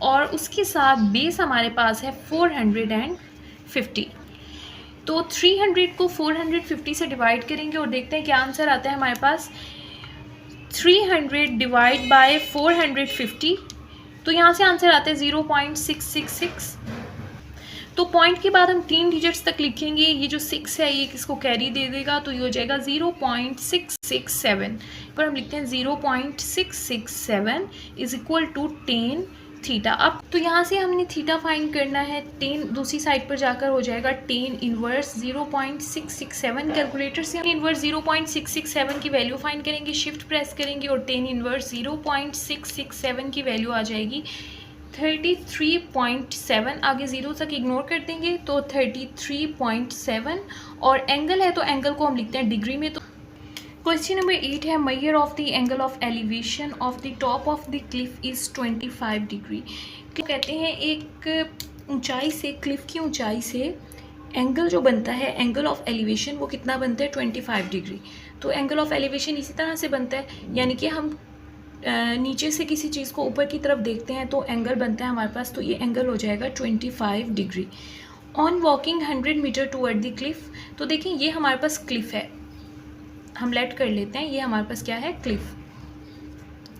[SPEAKER 1] और उसके साथ बेस हमारे पास है 450। तो 300 को 450 से डिवाइड करेंगे और देखते हैं क्या आंसर आता है हमारे पास। 300 डिवाइड बाय 450, तो यहाँ से आंसर आता है 0.666। तो पॉइंट के बाद हम 3 डिजिट्स तक लिखेंगे। ये जो 6 है ये किसको कैरी दे देगा, तो ये हो जाएगा 0.667। पर हम लिखते हैं 0.667 इज इक्वल टू 10 थीटा। अब तो यहाँ से हमने थीटा फाइंड करना है। 10 दूसरी साइड पर जाकर हो जाएगा 10 इनवर्स 0.667। कैलकुलेटर से हम इनवर्स 0.667 की वैल्यू फाइंड करेंगे, शिफ्ट प्रेस करेंगे और 10 इनवर्स 0.667 की वैल्यू आ जाएगी 33.7। आगे ज़ीरो तक इग्नोर कर देंगे तो 33.7, और एंगल है तो एंगल को हम लिखते हैं डिग्री में। तो क्वेश्चन नंबर 8 है measure of the angle of elevation of the top of the Cliff is 25 degree. कहते हैं एक ऊंचाई से, क्लिफ की ऊंचाई से एंगल जो बनता है, एंगल ऑफ एलिवेशन वो कितना बनता है, 25 डिग्री। तो एंगल ऑफ एलिवेशन इसी तरह से बनता है, यानी कि हम नीचे से किसी चीज़ को ऊपर की तरफ देखते हैं तो एंगल बनता है हमारे पास, तो ये एंगल हो जाएगा 25 degree. On walking 100 metre toward the cliff, तो देखिए ये हमारे पास क्लिफ है, हम लेट कर लेते हैं, ये हमारे पास क्या है, क्लिफ।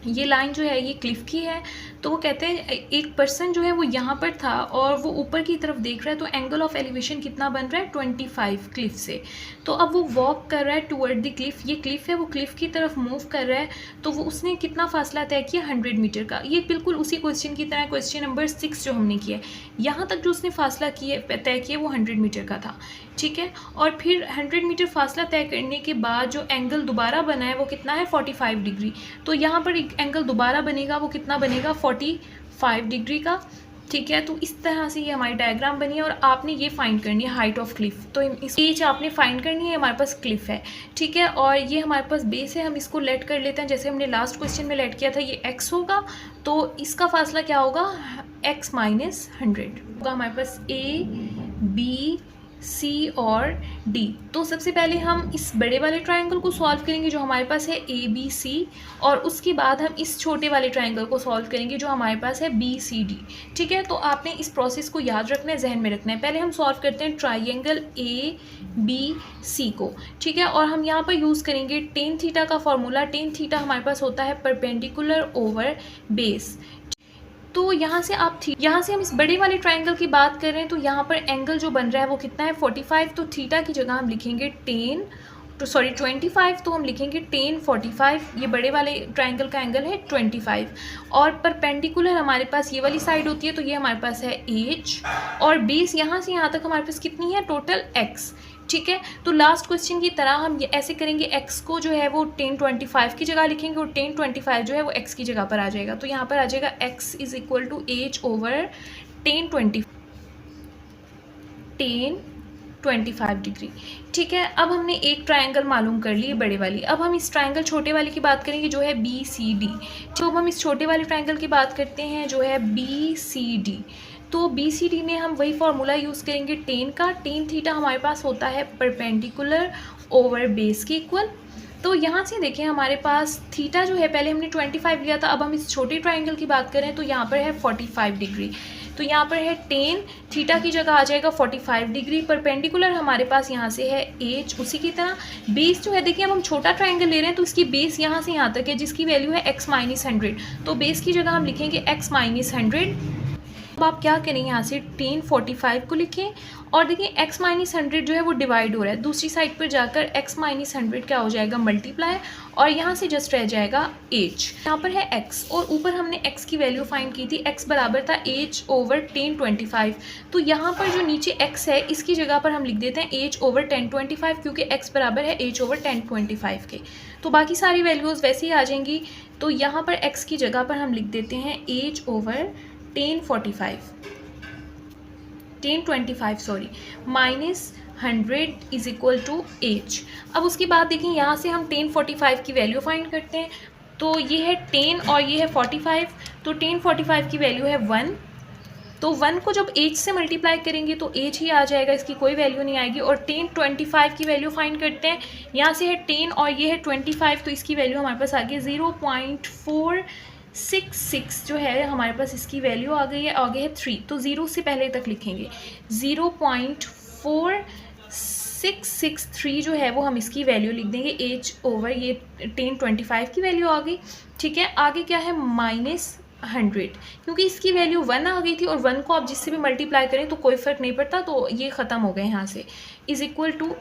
[SPEAKER 1] ये लाइन जो है ये क्लिफ की है। तो वो कहते हैं एक पर्सन जो है वो यहाँ पर था और वो ऊपर की तरफ देख रहा है, तो एंगल ऑफ एलिवेशन कितना बन रहा है, 25 क्लिफ से। तो अब वो वॉक कर रहा है टुवर्ड द क्लिफ, ये क्लिफ है, वो क्लिफ की तरफ मूव कर रहा है, तो वो उसने कितना फासला तय किया, 100 मीटर का। ये बिल्कुल उसी क्वेश्चन की तरह क्वेश्चन नंबर 6 जो हमने किया है, यहाँ तक जो उसने फासला तय किया वो 100 मीटर का था, ठीक है। और फिर 100 मीटर फासला तय करने के बाद जो एंगल दोबारा बना है वो कितना है, 45 डिग्री। तो यहाँ पर एक एंगल दोबारा बनेगा, वो कितना बनेगा, 45 डिग्री का, ठीक है। तो इस तरह से ये हमारी डायग्राम बनी है और आपने ये फाइंड करनी है हाइट ऑफ क्लिफ। तो इस एज आपने फाइंड करनी है, हमारे पास क्लिफ है, ठीक है। और ये हमारे पास बेस है, हम इसको लेट कर लेते हैं, जैसे हमने लास्ट क्वेश्चन में लेट किया था, ये x होगा, तो इसका फासला क्या होगा, x - 100 होगा। हमारे पास A, B, C और D। तो सबसे पहले हम इस बड़े वाले ट्रायंगल को सॉल्व करेंगे जो हमारे पास है ABC, और उसके बाद हम इस छोटे वाले ट्रायंगल को सॉल्व करेंगे जो हमारे पास है BCD, ठीक है। तो आपने इस प्रोसेस को याद रखना है, जहन में रखना है। पहले हम सॉल्व करते हैं ट्रायंगल ABC को, ठीक है। और हम यहाँ पर यूज़ करेंगे टेन थीटा का फॉर्मूला। टेन थीटा हमारे पास होता है परपेंडिकुलर ओवर बेस। तो यहाँ से हम इस बड़े वाले ट्रायंगल की बात कर रहे हैं, तो यहाँ पर एंगल जो बन रहा है वो कितना है, 45। तो थीटा की जगह हम लिखेंगे 25, तो हम लिखेंगे 10 45। ये बड़े वाले ट्रायंगल का एंगल है 25। और परपेंडिकुलर हमारे पास ये वाली साइड होती है, तो ये हमारे पास है h, और बेस यहाँ से यहाँ तक हमारे पास कितनी है, टोटल x, ठीक है। तो लास्ट क्वेश्चन की तरह हम ये ऐसे करेंगे, x को जो है वो 1025 की जगह लिखेंगे और 1025 जो है वो x की जगह पर आ जाएगा। तो यहाँ पर आ जाएगा x is equal to h over 1025 degree, ठीक है। अब हमने एक ट्रायंगल मालूम कर ली बड़े वाली। अब हम इस ट्रायंगल छोटे वाले की बात करेंगे जो है BCD। तो अब हम इस छोटे वाले ट्रायंगल की बात करते हैं जो है BCD। तो BCD में हम वही फार्मूला यूज़ करेंगे टेन का। टेन थीटा हमारे पास होता है परपेंडिकुलर ओवर बेस के इक्वल, तो यहाँ से देखें हमारे पास थीटा जो है, पहले हमने 25 लिया था, अब हम इस छोटे ट्राइंगल की बात करें तो यहाँ पर है 45 डिग्री। तो यहाँ पर है टेन, थीटा की जगह आ जाएगा 45 डिग्री। परपेंडिकुलर हमारे पास यहाँ से है एच। उसी की तरह बेस जो है, देखिए अब हम छोटा ट्राइंगल ले रहे हैं तो इसकी बेस यहाँ से यहाँ तक है, जिसकी वैल्यू है x माइनस 100। तो बेस की जगह हम लिखेंगे x माइनस 100। अब आप क्या करें, यहाँ से टेन 45 को लिखें और देखिए x माइनस 100 जो है वो डिवाइड हो रहा है, दूसरी साइड पर जाकर x माइनस 100 क्या हो जाएगा, मल्टीप्लाई, और यहाँ से जस्ट रह जाएगा h। यहाँ पर है x और ऊपर हमने x की वैल्यू फाइंड की थी, x बराबर था h ओवर 1025। तो यहाँ पर जो नीचे x है इसकी जगह पर हम लिख देते हैं h ओवर 1025, क्योंकि x बराबर है h ओवर 1025 के। तो बाकी सारी वैल्यूज़ वैसे ही आ जाएंगी। तो यहाँ पर x की जगह पर हम लिख देते हैं h over 1025 sorry minus 100 is equal to h। अब उसके बाद देखिए यहाँ से हम 1045 की वैल्यू फाइंड करते हैं। तो ये है 10 और ये है 45, तो 1045 की वैल्यू है 1। तो 1 को जब h से मल्टीप्लाई करेंगे तो h ही आ जाएगा, इसकी कोई वैल्यू नहीं आएगी। और 1025 की वैल्यू फाइंड करते हैं, यहाँ से है 10 और ये है 25, तो इसकी वैल्यू हमारे पास आ गई 0.466 जो है हमारे पास, इसकी वैल्यू आ गई है, आगे है 3। तो 0 से पहले तक लिखेंगे 0.4663 जो है वो हम इसकी वैल्यू लिख देंगे h ओवर ये 1025 की वैल्यू आ गई। ठीक है, आगे क्या है माइनस 100, क्योंकि इसकी वैल्यू 1 आ गई थी और 1 को आप जिससे भी मल्टीप्लाई करें तो कोई फ़र्क नहीं पड़ता, तो ये ख़त्म हो गए यहाँ से। इज़ इक्वल टू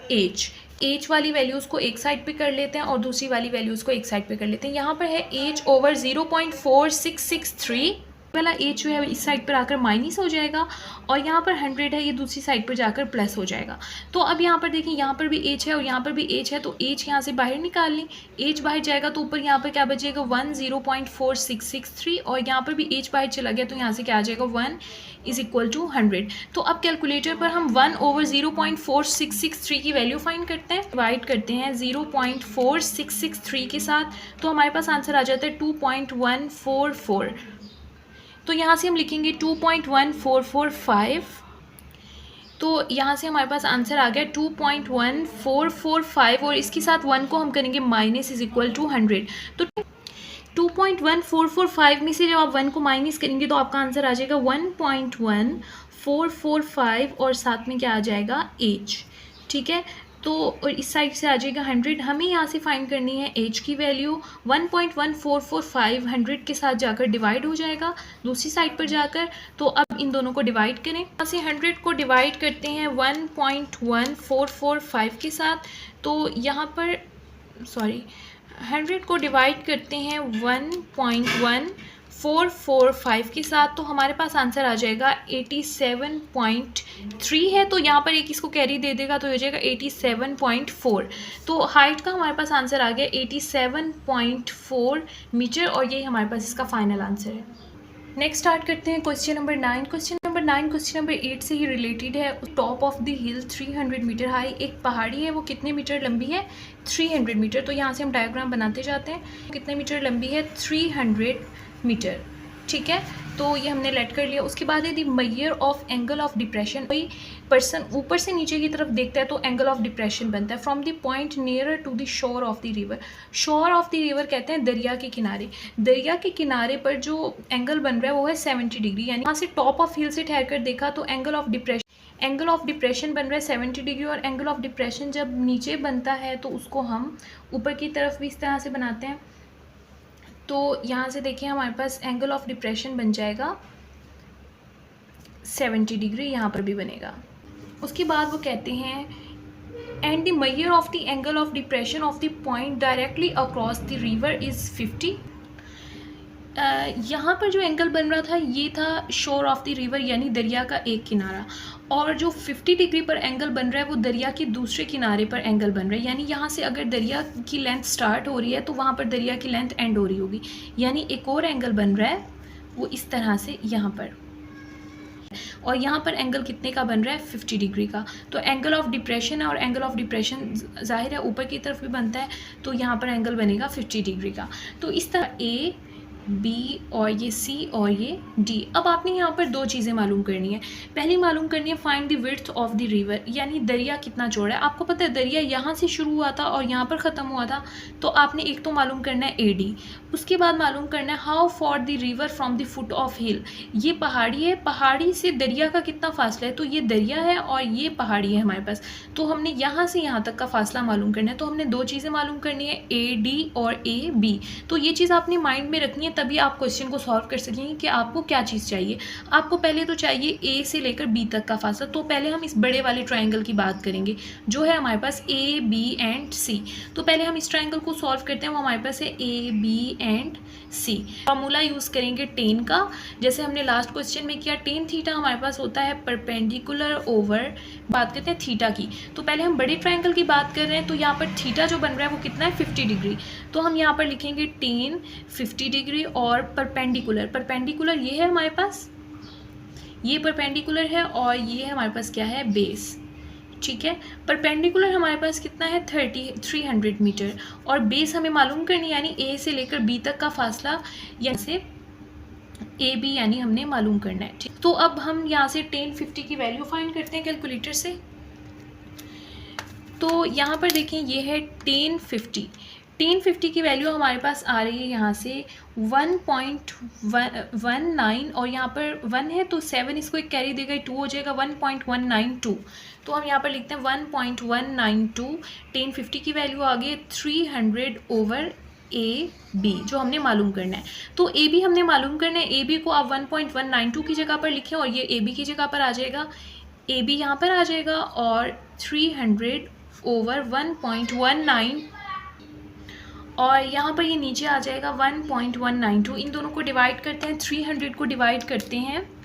[SPEAKER 1] h वाली वैल्यूज़ को एक साइड पे कर लेते हैं और दूसरी वाली वैल्यूज़ को एक साइड पे कर लेते हैं। यहाँ पर है h ओवर 0.4663 वाला h जो है इस साइड पर आकर माइनस हो जाएगा, और यहाँ पर 100 है, ये दूसरी साइड पर जाकर प्लस हो जाएगा। तो अब यहाँ पर देखिए, यहाँ पर भी h है और यहाँ पर भी h है, तो h यहाँ से बाहर निकाल लें, h बाहर जाएगा तो ऊपर यहाँ पर क्या बचेगा 1 0.4663, और यहाँ पर भी h बाहर चला गया तो यहाँ से क्या आ जाएगा 1 इज़ इक्वल टू 100। तो अब कैलकुलेटर पर हम 1 ओवर 0.4663 की वैल्यू फाइंड करते हैं, डिवाइड करते हैं 0.4663 के साथ, तो हमारे पास आंसर आ जाता है 2.144। तो यहाँ से हम लिखेंगे 2.1445, तो यहाँ से हमारे पास आंसर आ गया 2.1445, और इसके साथ 1 को हम करेंगे माइनस इज इक्वल टू 100। तो 2.1445 में से जब आप 1 को माइनस करेंगे तो आपका आंसर आ जाएगा 1.1445 और साथ में क्या आ जाएगा h। ठीक है, तो और इस साइड से आ जाएगा 100। हमें यहाँ से फाइंड करनी है h की वैल्यू। 1.1445 100 के साथ जाकर डिवाइड हो जाएगा दूसरी साइड पर जाकर, तो अब इन दोनों को डिवाइड करें। यहाँ से 100 को डिवाइड करते हैं 1.1445 के साथ, तो यहाँ पर 100 को डिवाइड करते हैं 1.1445 के साथ, तो हमारे पास आंसर आ जाएगा 87.3 है। तो यहाँ पर एक इसको कैरी दे देगा तो हो जाएगा 87.4। तो हाइट का हमारे पास आंसर आ गया 87.4 मीटर, और ये हमारे पास इसका फाइनल आंसर है। नेक्स्ट स्टार्ट करते हैं क्वेश्चन नंबर 9। क्वेश्चन नंबर 8 से ही रिलेटेड है। Top of the hill 300 metre high, एक पहाड़ी है वो कितने मीटर लंबी है, 300 मीटर। तो यहाँ से हम डायग्राम बनाते जाते हैं, कितने मीटर लंबी है, 300 मीटर। ठीक है, तो ये हमने लेट कर लिया। उसके बाद है the measure of angle of depression. कोई पर्सन ऊपर से नीचे की तरफ देखता है तो एंगल ऑफ डिप्रेशन बनता है। From the point nearer to the shore of the river. Shore of the river कहते हैं दरिया के किनारे। दरिया के किनारे पर जो एंगल बन रहा है वो है 70 डिग्री, यानी यहाँ से टॉप ऑफ हिल से ठहर कर देखा तो एंगल ऑफ डिप्रेशन बन रहा है 70 डिग्री। और एंगल ऑफ डिप्रेशन जब नीचे बनता है तो उसको हम ऊपर की तरफ भी इस तरह से बनाते हैं। तो यहाँ से देखिए हमारे पास एंगल ऑफ डिप्रेशन बन जाएगा 70 डिग्री, यहाँ पर भी बनेगा। उसके बाद वो कहते हैं and the measure of the angle of depression of the point directly across the river is 50। यहाँ पर जो एंगल बन रहा था ये था शोर ऑफ द रिवर, यानी दरिया का एक किनारा, और जो 50 डिग्री पर एंगल बन रहा है वो दरिया के दूसरे किनारे पर एंगल बन रहा है। यानी यहाँ से अगर दरिया की लेंथ स्टार्ट हो रही है तो वहाँ पर दरिया की लेंथ एंड हो रही होगी, यानी एक और एंगल बन रहा है वो इस तरह से यहाँ पर, और यहाँ पर एंगल कितने का बन रहा है, 50 डिग्री का। तो एंगल ऑफ डिप्रेशन है, और एंगल ऑफ डिप्रेशन जाहिर है ऊपर की तरफ भी बनता है, तो यहाँ पर एंगल बनेगा 50 डिग्री का। तो इस तरह ए बी और ये सी और ये डी। अब आपने यहाँ पर दो चीज़ें मालूम करनी है। पहली मालूम करनी है find the width of the river, यानी दरिया कितना चौड़ा है। आपको पता है दरिया यहाँ से शुरू हुआ था और यहाँ पर ख़त्म हुआ था, तो आपने एक तो मालूम करना है AD। उसके बाद मालूम करना है how for the river from the foot of hill, ये पहाड़ी है, पहाड़ी से दरिया का कितना फासला है, तो ये दरिया है और ये पहाड़ी है हमारे पास, तो हमने यहाँ से यहाँ तक का फासला मालूम करना है। तो हमने दो चीज़ें मालूम करनी है AD और AB। तो ये चीज़ आपने माइंड में रखनी है, तभी आप क्वेश्चन को सॉल्व कर सकेंगे कि आपको क्या चीज़ चाहिए। आपको पहले तो चाहिए A से लेकर B तक का फासला, तो पहले हम इस बड़े वाले ट्रायंगल की बात करेंगे जो है हमारे पास A, B एंड C। तो पहले हम इस ट्रायंगल को सॉल्व करते हैं, वो हमारे पास है A, B and C। Formula use करेंगे टेन का, जैसे हमने लास्ट क्वेश्चन में किया। टेन थीटा हमारे पास होता है परपेंडिकुलर ओवर, बात करते हैं थीटा की। तो पहले हम बड़े ट्रायंगल की बात कर रहे हैं, तो यहाँ पर थीटा जो बन रहा है वो कितना है 50 डिग्री। तो हम यहाँ पर लिखेंगे टेन 50 डिग्री और परपेंडिकुलर, परपेंडिकुलर ये है हमारे पास, ये परपेंडिकुलर है और ये हमारे पास क्या है बेस, ठीक है। परपेंडिकुलर हमारे पास कितना है 300 मीटर और बेस हमें मालूम करनी, यानी A से लेकर B तक का फासला, यहाँ से AB यानी हमने मालूम करना है, ठीक। तो अब हम यहाँ से 1050 की वैल्यू फाइंड करते हैं कैलकुलेटर से। तो यहाँ पर देखें ये है 1050 की वैल्यू हमारे पास आ रही है यहाँ से 1.19 और यहाँ पर 1 है तो 7 इसको एक कैरी देगा, 2 हो जाएगा 1.192। तो हम यहाँ पर लिखते हैं 1.192। 1050 की वैल्यू आ गई 300 ओवर AB जो हमने मालूम करना है। तो AB हमने मालूम करना है, AB को आप 1.192 की जगह पर लिखें और ये AB की जगह पर आ जाएगा, AB यहाँ पर आ जाएगा और 300 ओवर 1.19 और यहाँ पर ये नीचे आ जाएगा 1.192। इन दोनों को डिवाइड करते हैं, 300 को डिवाइड करते हैं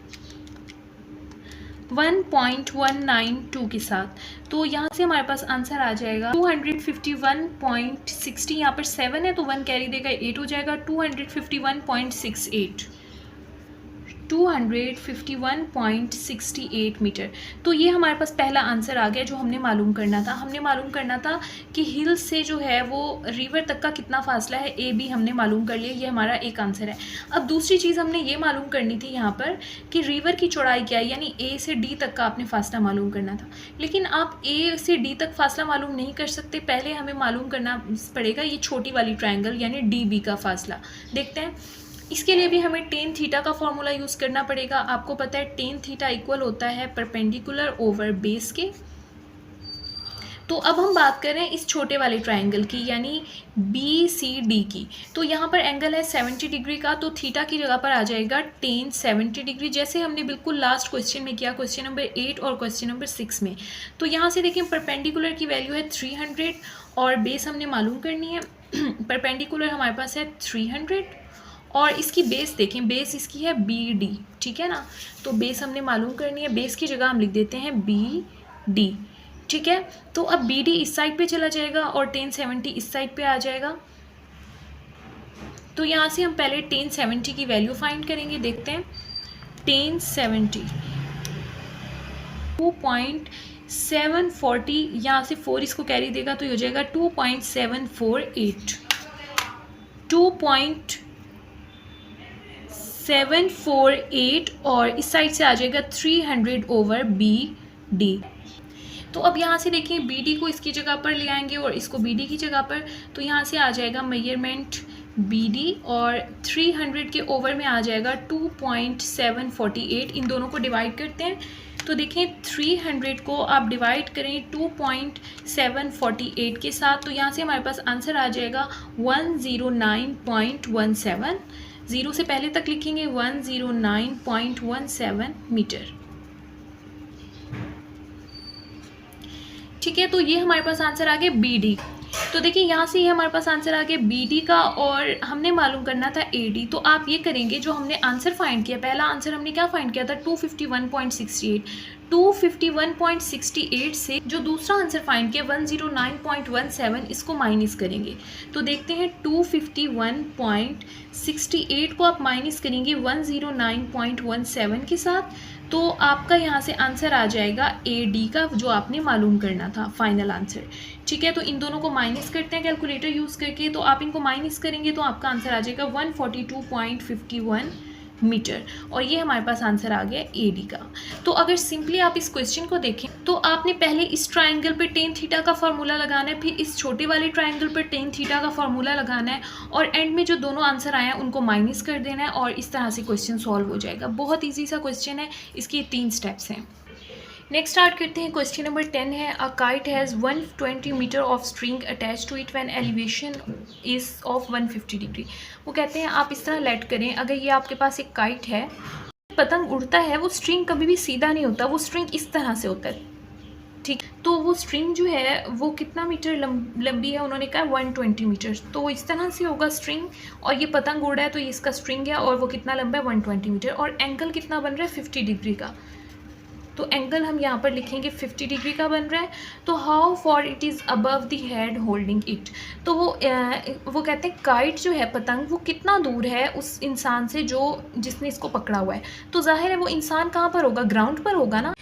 [SPEAKER 1] 1.192 के साथ, तो यहाँ से हमारे पास आंसर आ जाएगा 251.60। यहाँ पर 7 है तो 1 कैरी देगा, 8 हो जाएगा 251.68, 251.68 मीटर। तो ये हमारे पास पहला आंसर आ गया जो हमने मालूम करना था। हमने मालूम करना था कि हिल से जो है वो रिवर तक का कितना फासला है, AB हमने मालूम कर लिया, ये हमारा एक आंसर है। अब दूसरी चीज़ हमने ये मालूम करनी थी यहाँ पर कि रिवर की चौड़ाई क्या है, यानी A से D तक का आपने फासला मालूम करना था। लेकिन आप A से D तक फासला मालूम नहीं कर सकते, पहले हमें मालूम करना पड़ेगा ये छोटी वाली ट्रायंगल यानी DB का फासला। देखते हैं, इसके लिए भी हमें टेन थीटा का फॉर्मूला यूज़ करना पड़ेगा। आपको पता है टेन थीटा इक्वल होता है परपेंडिकुलर ओवर बेस के। तो अब हम बात करें इस छोटे वाले ट्रायंगल की यानी BCD की। तो यहाँ पर एंगल है 70 डिग्री का, तो थीटा की जगह पर आ जाएगा टेन 70 डिग्री, जैसे हमने बिल्कुल लास्ट क्वेश्चन में किया, क्वेश्चन नंबर 8 और क्वेश्चन नंबर 6 में। तो यहाँ से देखिए परपेंडिकुलर की वैल्यू है 300 और बेस हमने मालूम करनी है। परपेंडिकुलर हमारे पास है 300 और इसकी बेस देखें, बेस इसकी है BD, ठीक है ना। तो बेस हमने मालूम करनी है, बेस की जगह हम लिख देते हैं BD, ठीक है। तो अब BD इस साइड पे चला जाएगा और 1070 इस साइड पे आ जाएगा। तो यहाँ से हम पहले 1070 की वैल्यू फाइंड करेंगे, देखते हैं 1070 2.740, यहाँ से 4 इसको कैरी देगा तो ये हो जाएगा 2.748, 2.748 और इस साइड से आ जाएगा 300 ओवर BD। तो अब यहाँ से देखिए BD को इसकी जगह पर ले आएंगे और इसको BD की जगह पर, तो यहाँ से आ जाएगा मेजरमेंट BD और 300 के ओवर में आ जाएगा 2.748। इन दोनों को डिवाइड करते हैं, तो देखें 300 को आप डिवाइड करें 2.748 के साथ, तो यहाँ से हमारे पास आंसर आ जाएगा 109.17। 0 से पहले तक लिखेंगे 109.17 मीटर, ठीक है। तो ये हमारे पास आंसर आ गया BD। तो देखिए यहाँ से ये हमारे पास आंसर आ गया BD का और हमने मालूम करना था AD। तो आप ये करेंगे, जो हमने आंसर फाइंड किया, पहला आंसर हमने क्या फाइंड किया था 251.68, 251.68 से जो दूसरा आंसर फाइंड किया 109.17, इसको माइनस करेंगे। तो देखते हैं 251.68 को आप माइनस करेंगे 109.17 के साथ, तो आपका यहाँ से आंसर आ जाएगा ए डी का, जो आपने मालूम करना था फाइनल आंसर। ठीक है, तो इन दोनों को माइनस करते हैं कैलकुलेटर यूज़ करके। तो आप इनको माइनस करेंगे तो आपका आंसर आ जाएगा 142.51 मीटर, और ये हमारे पास आंसर आ गया ए डी का। तो अगर सिंपली आप इस क्वेश्चन को देखें तो आपने पहले इस ट्राइंगल पे टेन थीटा का फॉर्मूला लगाना है, फिर इस छोटे वाले ट्राइंगल पर टेन थीटा का फॉर्मूला लगाना है, और एंड में जो दोनों आंसर आए हैं उनको माइनस कर देना है, और इस तरह से क्वेश्चन सॉल्व हो जाएगा। बहुत ईजी सा क्वेश्चन है, इसके 3 स्टेप्स हैं। नेक्स्ट स्टार्ट करते हैं। क्वेश्चन नंबर 10 है, a kite has 120 metre of string attach to it when elevation is of 150 degree. वो कहते हैं आप इस तरह लेट करें, अगर ये आपके पास एक काइट है, पतंग उड़ता है, वो स्ट्रिंग कभी भी सीधा नहीं होता, वो स्ट्रिंग इस तरह से होता है। ठीक, तो वो स्ट्रिंग जो है वो कितना मीटर लंबी है, उन्होंने कहा 120 मीटर। तो इस तरह से होगा स्ट्रिंग, और ये पतंग उड़ रहा है तो ये इसका स्ट्रिंग है, और वो कितना लंबा है 120 मीटर, और एंगल कितना बन रहा है 50 डिग्री का। तो एंगल हम यहाँ पर लिखेंगे 50 डिग्री का बन रहा है। तो how for it is above the head holding it. तो वो कहते हैं काइट जो है पतंग, वो कितना दूर है उस इंसान से जो जिसने इसको पकड़ा हुआ है। तो जाहिर है वो इंसान कहाँ पर होगा, ग्राउंड पर होगा ना।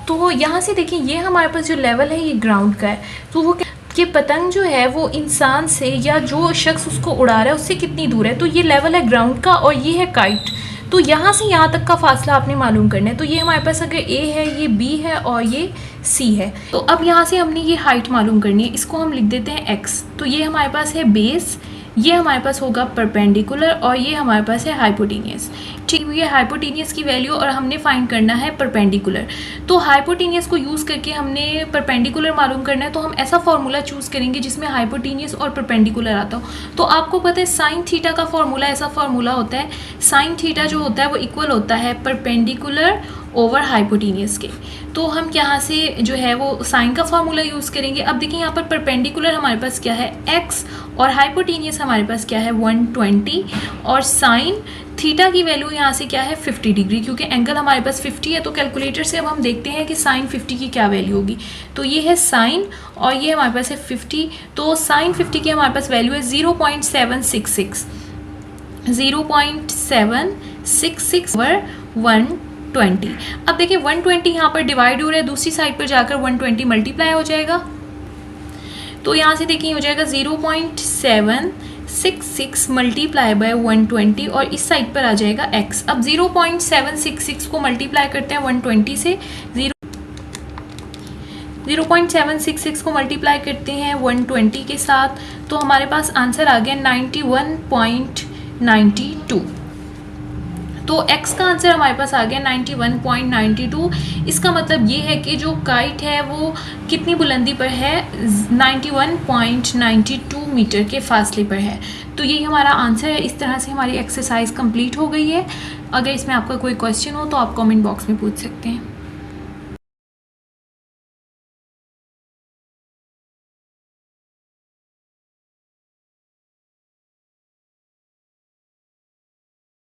[SPEAKER 1] तो यहाँ से देखिए ये हमारे पास जो लेवल है ये ग्राउंड का है। तो वो कि पतंग जो है वो इंसान से या जो शख्स उसको उड़ा रहा है उससे कितनी दूर है। तो ये लेवल है ग्राउंड का और ये है काइट। तो यहाँ से यहाँ तक का फासला आपने मालूम करना है। तो ये हमारे पास अगर ए है, ये बी है और ये सी है। तो अब यहाँ से हमने ये हाइट मालूम करनी है, इसको हम लिख देते हैं एक्स। तो ये हमारे पास है बेस, ये हमारे पास होगा परपेंडिकुलर, और ये हमारे पास है हाइपोटेनियस। ठीक, ये हाइपोटेनियस की वैल्यू, और हमने फाइंड करना है परपेंडिकुलर। तो हाइपोटेनियस को यूज़ करके हमने परपेंडिकुलर मालूम करना है। तो हम ऐसा फॉर्मूला चूज़ करेंगे जिसमें हाइपोटेनियस और परपेंडिकुलर आता हो। तो आपको पता है साइन थीटा का फॉर्मूला, ऐसा फॉर्मूला होता है, साइन थीटा जो होता है वो इक्वल होता है परपेंडिकुलर ओवर हाइपोटेनियस के। तो हम यहाँ से जो है वो साइन का फॉर्मूला यूज़ करेंगे। अब देखिए यहाँ पर परपेंडिकुलर हमारे पास क्या है x, और हाइपोटेनियस हमारे पास क्या है 120, और साइन थीटा की वैल्यू यहाँ से क्या है 50 डिग्री, क्योंकि एंगल हमारे पास 50 है। तो कैलकुलेटर से अब हम देखते हैं कि साइन 50 की क्या वैल्यू होगी। तो ये है साइन, और ये हमारे पास है 50। तो साइन 50 की हमारे पास वैल्यू है 0.766 ओवर 120। अब देखिए 120 यहाँ पर डिवाइड हो रहा है, दूसरी साइड पर जाकर 120 मल्टीप्लाई हो जाएगा। तो यहाँ से देखिए हो जाएगा 0.766 मल्टीप्लाई बाय 120, और इस साइड पर आ जाएगा x। अब 0.766 को मल्टीप्लाई करते हैं 120 से, 0.766 को मल्टीप्लाई करते हैं 120 के साथ, तो हमारे पास आंसर आ गया 91.92। तो x का आंसर हमारे पास आ गया 91.92। इसका मतलब ये है कि जो काइट है वो कितनी बुलंदी पर है, 91.92 मीटर के फासले पर है। तो यही हमारा आंसर है। इस तरह से हमारी एक्सरसाइज कंप्लीट हो गई है। अगर इसमें आपका कोई क्वेश्चन हो तो आप कमेंट बॉक्स में पूछ सकते हैं।